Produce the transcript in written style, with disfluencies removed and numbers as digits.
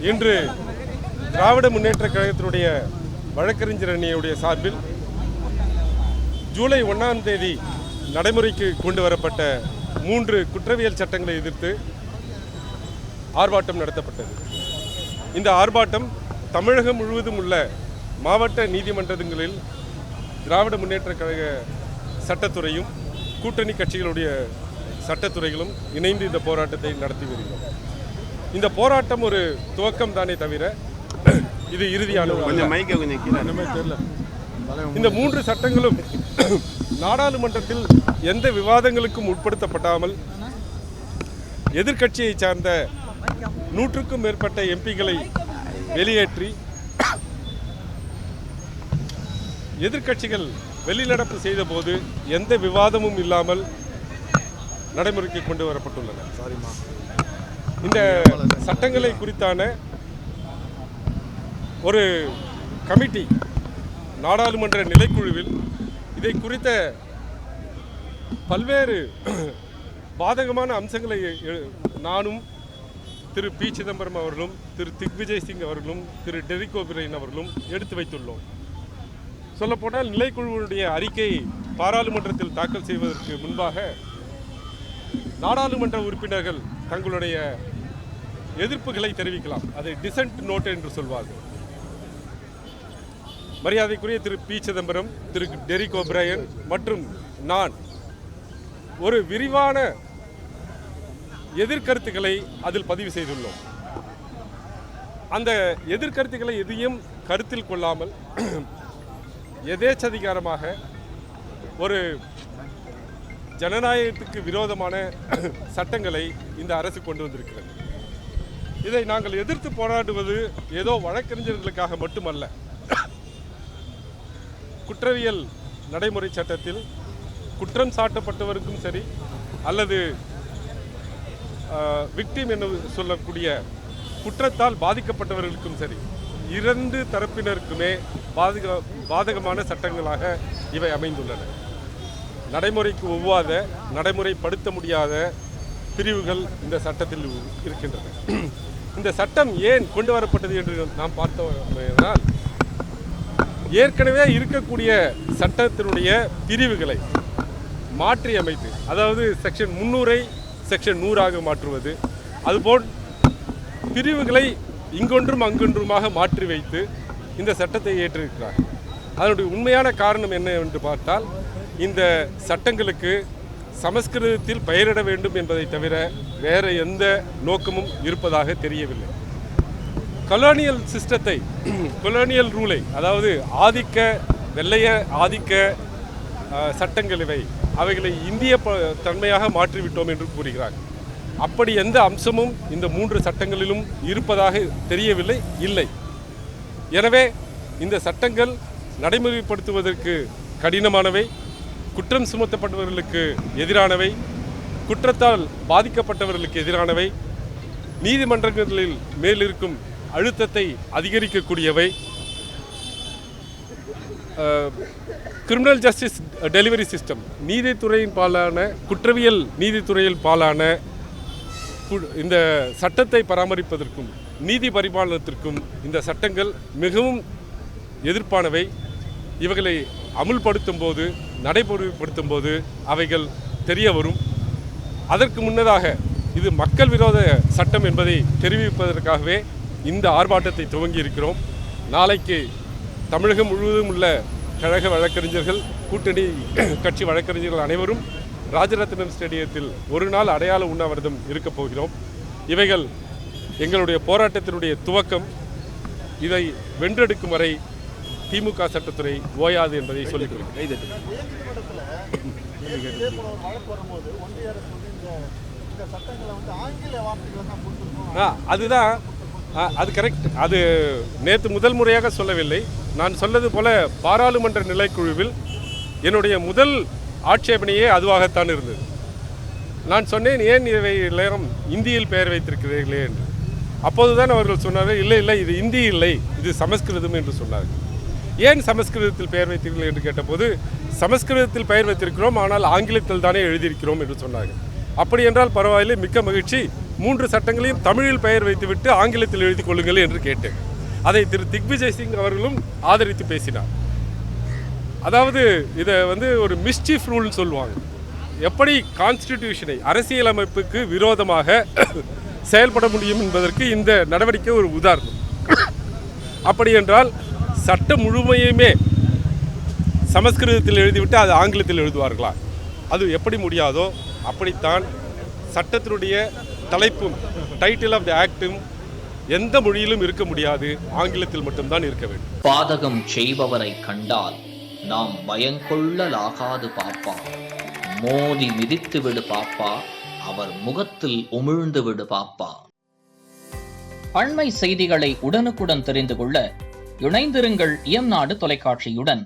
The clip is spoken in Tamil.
இன்று திராவிட முன்னேற்ற கழகத்தினுடைய வழக்கறிஞர் அணியுடைய சார்பில் ஜூலை 1ஆம் தேதி நடைமுறைக்கு கொண்டு வரப்பட்ட 3 குற்றவியல் சட்டங்களை எதிர்த்து ஆர்ப்பாட்டம் நடத்தப்பட்டது. இந்த ஆர்ப்பாட்டம் தமிழகம் முழுவதும் உள்ள மாவட்ட நீதிமன்றங்களில் திராவிட முன்னேற்ற கழக சட்டத்துறையும் கூட்டணி கட்சிகளுடைய சட்டத்துறைகளும் இணைந்து இந்த போராட்டத்தை நடத்தி வருகிறோம். இந்த போராட்டம் ஒரு துவக்கம் தானே தவிர இது இறுதியான. இந்த 3 சட்டங்களும் நாடாளுமன்றத்தில் எந்த விவாதங்களுக்கும் உட்படுத்தப்படாமல் எதிர்க்கட்சியை சார்ந்த 100க்கும் மேற்பட்ட எம்பிக்களை வெளியேற்றி எதிர்க்கட்சிகள் வெளிநடப்பு செய்த போது எந்த விவாதமும் இல்லாமல் நடைமுறைக்கு கொண்டு வரப்பட்டுள்ளன. இந்த சட்டங்களை குறித்தான ஒரு கமிட்டி நாடாளுமன்ற நிலைக்குழுவில் இதை குறித்த பல்வேறு பாதகமான அம்சங்களை நானும் திரு பி. சிதம்பரம் அவர்களும் திரு திக்விஜய் சிங் அவர்களும் திரு டெரிக் ஓபிரைன் அவர்களும் எடுத்து வைத்துள்ளோம். சொல்லப்போனால் நிலைக்குழுவினுடைய அறிக்கையை பாராளுமன்றத்தில் தாக்கல் செய்வதற்கு முன்பாக நாடாளுமன்ற உறுப்பினர்கள் தங்களுடைய எதிர்ப்புகளை தெரிவிக்கலாம். அதை டிசென்ட் நோட் என்று சொல்வார்கள். மரியாதைக்குரிய திரு பி. சிதம்பரம், திரு டெரிக் ஓபிரையன் மற்றும் நான் ஒரு விரிவான எதிர்கருத்துக்களை அதில் பதிவு செய்துள்ளோம். அந்த எதிர்கருத்துக்களை எதையும் கருத்தில் கொள்ளாமல் எதேச்சதிகாரமாக ஒரு ஜனநாயகத்துக்கு விரோதமான சட்டங்களை இந்த அரசு கொண்டு வந்திருக்கிறது. இதை நாங்கள் எதிர்த்து போராடுவது ஏதோ வழக்கறிஞர்களுக்காக மட்டுமல்ல. குற்றவியல் நடைமுறை சட்டத்தில் குற்றம் சாட்டப்பட்டவருக்கும் சரி அல்லது விக்டிம் என்று சொல்லக்கூடிய குற்றத்தால் பாதிக்கப்பட்டவர்களுக்கும் சரி 2 தரப்பினருக்குமே பாதகமான சட்டங்களாக இவை அமைந்துள்ளன. நடைமுறைக்கு ஒவ்வாத, நடைமுறைப்படுத்த முடியாத பிரிவுகள் இந்த சட்டத்தில் இருக்கின்றன. இந்த சட்டம் ஏன் கொண்டு வரப்பட்டது என்று நாம் பார்த்தோம்னால், ஏற்கனவே இருக்கக்கூடிய சட்டத்தினுடைய பிரிவுகளை மாற்றி அமைத்து, அதாவது செக்ஷன் 300ஐ செக்ஷன் 100ஆக மாற்றுவது, அதுபோல் பிரிவுகளை இங்கொன்றும் அங்கொன்றுமாக மாற்றி வைத்து இந்த சட்டத்தை ஏற்றிருக்கிறார். அதனுடைய உண்மையான காரணம் என்ன என்று பார்த்தால், இந்த சட்டங்களுக்கு சமஸ்கிருதத்தில் பெயரிட வேண்டும் என்பதை தவிர வேறு எந்த நோக்கமும் இருப்பதாக தெரியவில்லை. கொலோனியல் சிஸ்டத்தை, கொலோனியல் ரூலை, அதாவது வெள்ளைய ஆதிக்க சட்டங்கள் அவைகளை இந்திய தன்மையாக மாற்றிவிட்டோம் என்று கூறுகிறார். அப்படி எந்த அம்சமும் இந்த 3 சட்டங்களிலும் இருப்பதாக தெரியவில்லை, இல்லை. எனவே இந்த சட்டங்கள் நடைமுறைப்படுத்துவதற்கு கடினமானவை, குற்றம் சுமத்தப்பட்டவர்களுக்கு எதிரானவை, குற்றத்தால் பாதிக்கப்பட்டவர்களுக்கு எதிரானவை, நீதிமன்றங்களில் மேலிருக்கும் அழுத்தத்தை அதிகரிக்கக்கூடியவை, கிரிமினல் ஜஸ்டிஸ் டெலிவரி சிஸ்டம், நீதித்துறையின் பாலான, குற்றவியல் நீதித்துறையில் பாலான இந்த சட்டத்தை பராமரிப்பதற்கும் நீதி பரிபாலனத்திற்கும் இந்த சட்டங்கள் மிகவும் எதிர்ப்பானவை. இவைகளை அமுல்படுத்தும் போது, நடைமுறைப்படுத்தும் போது அவைகள் தெரிய வரும். அதற்கு முன்னதாக இது மக்கள் விரோத சட்டம் என்பதை தெரிவிப்பதற்காகவே இந்த ஆர்ப்பாட்டத்தை துவங்கி இருக்கிறோம். நாளைக்கு தமிழகம் முழுவதும் உள்ள கழக வழக்கறிஞர்கள், கூட்டணி கட்சி வழக்கறிஞர்கள் அனைவரும் ராஜரத்னம் ஸ்டேடியத்தில் ஒரு நாள் அடையாள உண்ணாவிரதம் இருக்கப் போகிறோம். இவைகள் எங்களுடைய போராட்டத்தினுடைய துவக்கம். இதை வென்றெடுக்கும் வரை திமுக சட்டத்துறை ஓயாது என்பதை சொல்லிக் கொள்கிறேன். அதுதான், அது கரெக்ட். அது நேற்று முதல் முறையாக சொல்லவில்லை. நான் சொன்னது போல பாராளுமன்ற நிலைக்குழுவில் என்னுடைய முதல் ஆட்சேபனையே அதுவாகத்தான் இருந்தது. நான் சொன்னேன், ஏன் இவை எல்லாம் இந்தியில் பெயர் வைத்திருக்கிறீர்களே என்று. அப்போதுதான் அவர்கள் சொன்னார்கள், இல்லை இல்லை, இது இந்தி இல்லை, இது சமஸ்கிருதம் என்று சொன்னார்கள். ஏன் சமஸ்கிருதத்தில் பெயர் வைத்தீர்கள் என்று கேட்டபோது, சமஸ்கிருதத்தில் பெயர் வைத்திருக்கிறோம், ஆனால் ஆங்கிலத்தில் தானே எழுதியிருக்கிறோம் என்று சொன்னார்கள். அப்படி என்றால் பரவாயில்லை, மிக்க மகிழ்ச்சி. 3 சட்டங்களையும் தமிழில் பெயர் வைத்துவிட்டு ஆங்கிலத்தில் எழுதி கொள்ளுங்கள் என்று கேட்டேன். அதை திரு திக்விஜய் சிங் அவர்களும் ஆதரித்து பேசினார். அதாவது இதை ஒரு மிஸ்சீஃப் ரூல்னு சொல்லுவாங்க. எப்படி கான்ஸ்டிடியூஷனை அரசியலமைப்புக்கு விரோதமாக செயல்பட முடியும் என்பதற்கு இந்த நடவடிக்கை ஒரு உதாரணம். அப்படி என்றால் சட்டம் முழுமையுமே சமஸ்கிருதத்தில் எழுதிவிட்டு அது ஆங்கிலத்தில் எழுதுவார்களா? அது எப்படி முடியாதோ அப்படித்தான் சட்டத்தினுடைய தலைப்பும் டைட்டில் ஆஃப் தி ஆக்டும் எந்த மொழியிலும் இருக்க முடியாது, ஆங்கிலத்தில் மட்டும்தான் இருக்க வேண்டும். பாதகம் செய்பவரை கண்டால் நாம் பயங்கொள்ளலாகாது பாப்பா, மோதி மிதித்து விடு பாப்பா, அவர் முகத்தில் உமிழ்ந்து விடு பாப்பா. அண்மை செய்திகளை உடனுக்குடன் தெரிந்து கொள்ள இணைந்திருங்கள் இயம்நாடு தொலைக்காட்சியுடன்.